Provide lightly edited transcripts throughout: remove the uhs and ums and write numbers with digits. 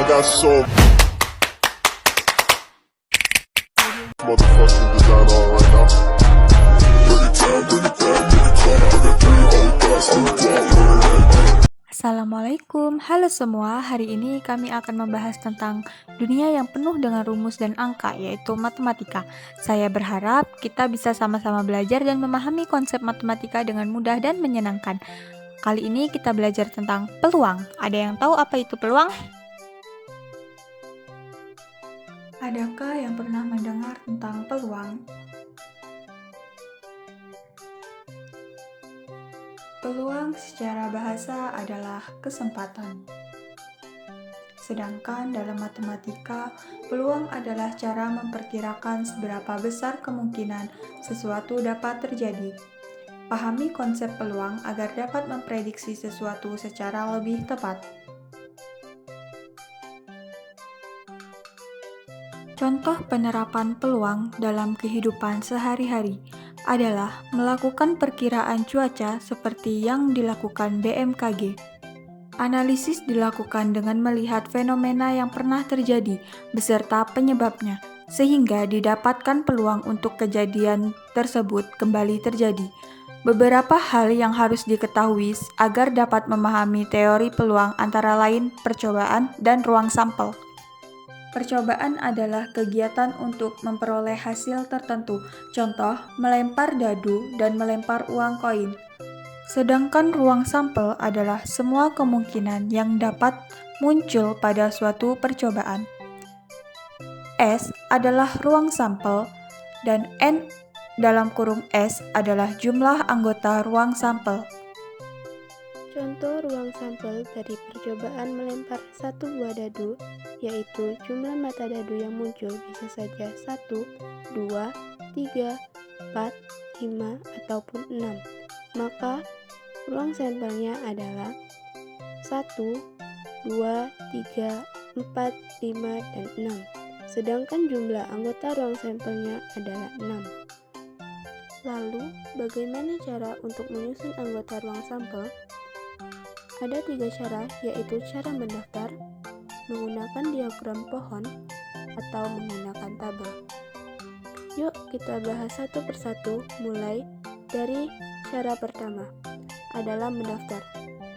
got so motherfucking design on right now. Bring it down, bring it down, bring it down. I got 3 old Assalamualaikum, halo semua. Hari ini kami akan membahas tentang dunia yang penuh dengan rumus dan angka, yaitu matematika. Saya berharap kita bisa sama-sama belajar dan memahami konsep matematika dengan mudah dan menyenangkan. Kali ini kita belajar tentang peluang. Ada yang tahu apa itu peluang? Adakah yang pernah mendengar tentang peluang? Peluang secara bahasa adalah kesempatan. Sedangkan dalam matematika, peluang adalah cara memperkirakan seberapa besar kemungkinan sesuatu dapat terjadi. Pahami konsep peluang agar dapat memprediksi sesuatu secara lebih tepat. Contoh penerapan peluang dalam kehidupan sehari-hari adalah melakukan perkiraan cuaca seperti yang dilakukan BMKG. Analisis dilakukan dengan melihat fenomena yang pernah terjadi beserta penyebabnya, sehingga didapatkan peluang untuk kejadian tersebut kembali terjadi. Beberapa hal yang harus diketahui agar dapat memahami teori peluang antara lain percobaan dan ruang sampel. Percobaan adalah kegiatan untuk memperoleh hasil tertentu, contoh melempar dadu dan melempar uang koin. Sedangkan ruang sampel adalah semua kemungkinan yang dapat muncul pada suatu percobaan. S adalah ruang sampel dan N dalam kurung S adalah jumlah anggota ruang sampel. Contoh ruang sampel dari percobaan melempar satu buah dadu, yaitu jumlah mata dadu yang muncul bisa saja 1, 2, 3, 4, 5, ataupun 6. Maka ruang sampelnya adalah 1, 2, 3, 4, 5, dan 6. Sedangkan jumlah anggota ruang sampelnya adalah 6. Lalu, bagaimana cara untuk menyusun anggota ruang sampel? Ada 3 cara, yaitu cara mendaftar, menggunakan diagram pohon, atau menggunakan tabel. Yuk kita bahas satu persatu, mulai dari cara pertama, adalah mendaftar,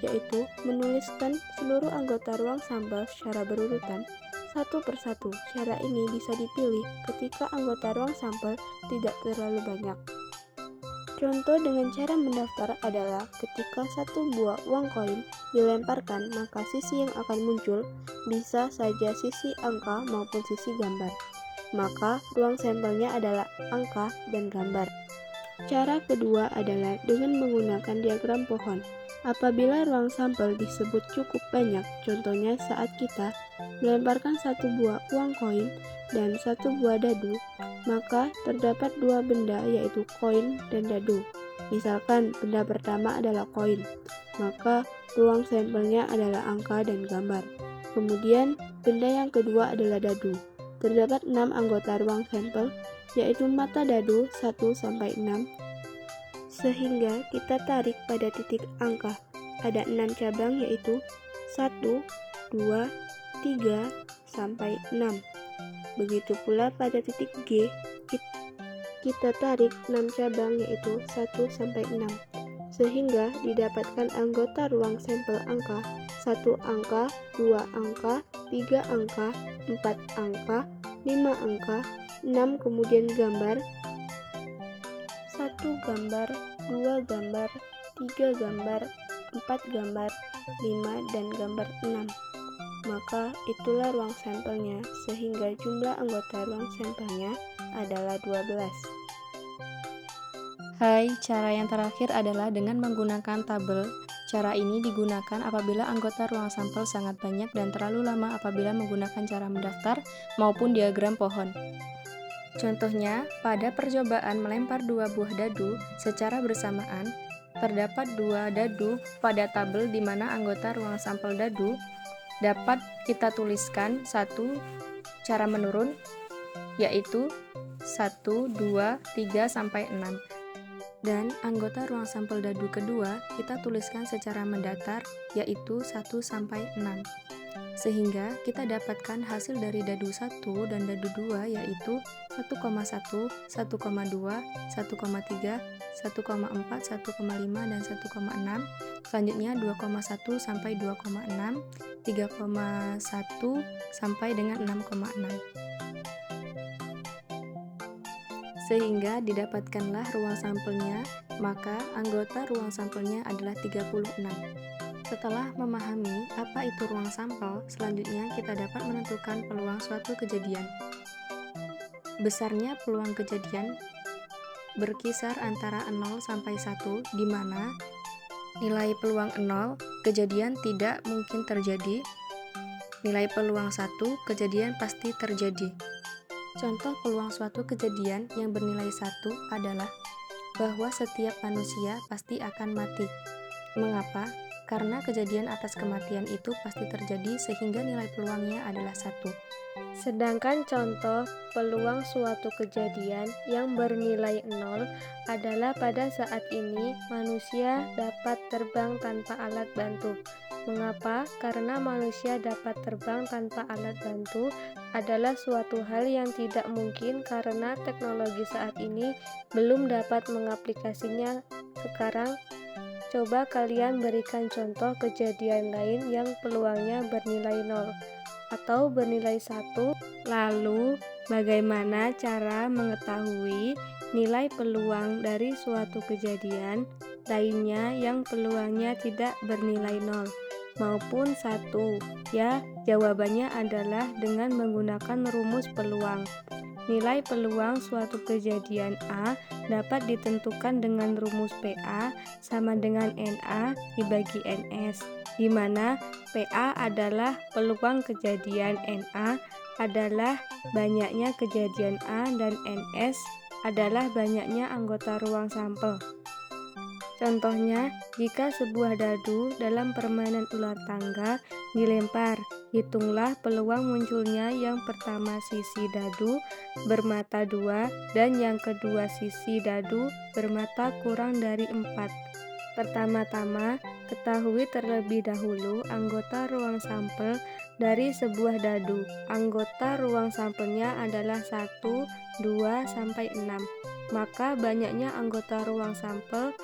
yaitu menuliskan seluruh anggota ruang sampel secara berurutan, satu persatu. Cara ini bisa dipilih ketika anggota ruang sampel tidak terlalu banyak. Contoh dengan cara mendaftar adalah ketika satu buah uang koin dilemparkan, maka sisi yang akan muncul bisa saja sisi angka maupun sisi gambar. Maka ruang sampelnya adalah angka dan gambar. Cara kedua adalah dengan menggunakan diagram pohon. Apabila ruang sampel disebut cukup banyak, contohnya saat kita melemparkan satu buah uang koin dan satu buah dadu, maka terdapat dua benda yaitu koin dan dadu. Misalkan benda pertama adalah koin, maka ruang sampelnya adalah angka dan gambar. Kemudian benda yang kedua adalah dadu. Terdapat 6 anggota ruang sampel, yaitu mata dadu 1-6, sehingga kita tarik pada titik angka. Ada 6 cabang yaitu 1, 2, 3, sampai 6. Begitu pula pada titik G, kita tarik 6 cabang yaitu 1-6, sehingga didapatkan anggota ruang sampel angka 1 angka, 2 angka, 3 angka, 4 angka, 5 angka, 6 kemudian gambar, 1 gambar, 2 gambar, 3 gambar, 4 gambar, 5 dan gambar 6. Maka itulah ruang sampelnya, sehingga jumlah anggota ruang sampelnya adalah 12. Hai, cara yang terakhir adalah dengan menggunakan tabel. Cara ini digunakan apabila anggota ruang sampel sangat banyak dan terlalu lama apabila menggunakan cara mendaftar maupun diagram pohon. Contohnya, pada percobaan melempar 2 buah dadu secara bersamaan, terdapat 2 dadu pada tabel di mana anggota ruang sampel dadu dapat kita tuliskan 1 cara menurun, yaitu 1, 2, 3, sampai 6. Dan anggota ruang sampel dadu kedua kita tuliskan secara mendatar, yaitu 1 sampai 6. Sehingga kita dapatkan hasil dari dadu 1 dan dadu 2 yaitu 1,1, 1,2, 1,3, 1,4, 1,5, dan 1,6. Selanjutnya 2,1 sampai 2,6, 3,1 sampai dengan 6,6. Sehingga didapatkanlah ruang sampelnya, maka anggota ruang sampelnya adalah 36. Setelah memahami apa itu ruang sampel, selanjutnya kita dapat menentukan peluang suatu kejadian. Besarnya peluang kejadian berkisar antara 0 sampai 1, di mana nilai peluang 0, kejadian tidak mungkin terjadi. Nilai peluang 1, kejadian pasti terjadi. Contoh peluang suatu kejadian yang bernilai 1 adalah bahwa setiap manusia pasti akan mati. Mengapa? Karena kejadian atas kematian itu pasti terjadi sehingga nilai peluangnya adalah 1. Sedangkan contoh peluang suatu kejadian yang bernilai 0 adalah pada saat ini manusia dapat terbang tanpa alat bantu. Mengapa? Karena manusia dapat terbang tanpa alat bantu adalah suatu hal yang tidak mungkin karena teknologi saat ini belum dapat mengaplikasinya sekarang. Coba kalian berikan contoh kejadian lain yang peluangnya bernilai 0 atau bernilai 1. Lalu, bagaimana cara mengetahui nilai peluang dari suatu kejadian lainnya yang peluangnya tidak bernilai 0 maupun 1? Ya, jawabannya adalah dengan menggunakan rumus peluang. Nilai peluang suatu kejadian A dapat ditentukan dengan rumus PA sama dengan NA dibagi NS, di mana PA adalah peluang kejadian, NA adalah banyaknya kejadian A, dan NS adalah banyaknya anggota ruang sampel. Contohnya, jika sebuah dadu dalam permainan ular tangga dilempar, hitunglah peluang munculnya yang pertama sisi dadu bermata 2 dan yang kedua sisi dadu bermata kurang dari 4. Pertama-tama, ketahui terlebih dahulu anggota ruang sampel dari sebuah dadu. Anggota ruang sampelnya adalah 1, 2, sampai 6. Maka banyaknya anggota ruang sampel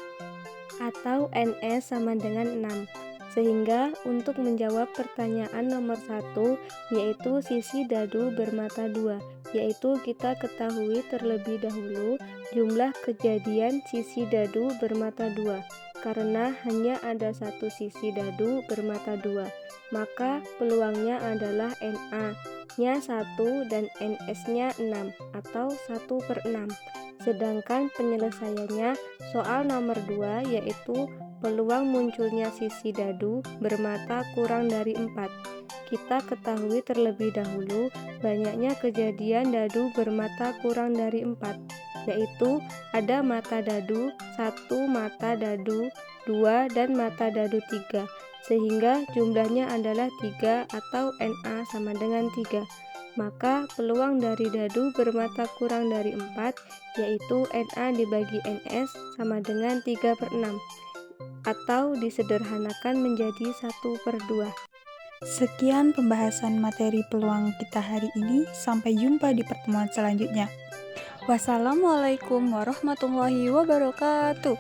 atau NS sama dengan 6. Sehingga untuk menjawab pertanyaan nomor 1, yaitu sisi dadu bermata 2, yaitu kita ketahui terlebih dahulu jumlah kejadian sisi dadu bermata 2. Karena hanya ada satu sisi dadu bermata 2, maka peluangnya adalah NA-nya 1 dan NS-nya 6 atau 1/6. Sedangkan penyelesaiannya soal nomor 2 yaitu peluang munculnya sisi dadu bermata kurang dari 4. Kita ketahui terlebih dahulu banyaknya kejadian dadu bermata kurang dari 4, yaitu ada mata dadu 1, mata dadu 2, dan mata dadu 3, sehingga jumlahnya adalah 3 atau NA sama dengan 3. Maka peluang dari dadu bermata kurang dari 4 yaitu NA dibagi NS sama dengan 3/6 atau disederhanakan menjadi 1/2. Sekian pembahasan materi peluang kita hari ini. Sampai jumpa di pertemuan selanjutnya. Wassalamualaikum warahmatullahi wabarakatuh.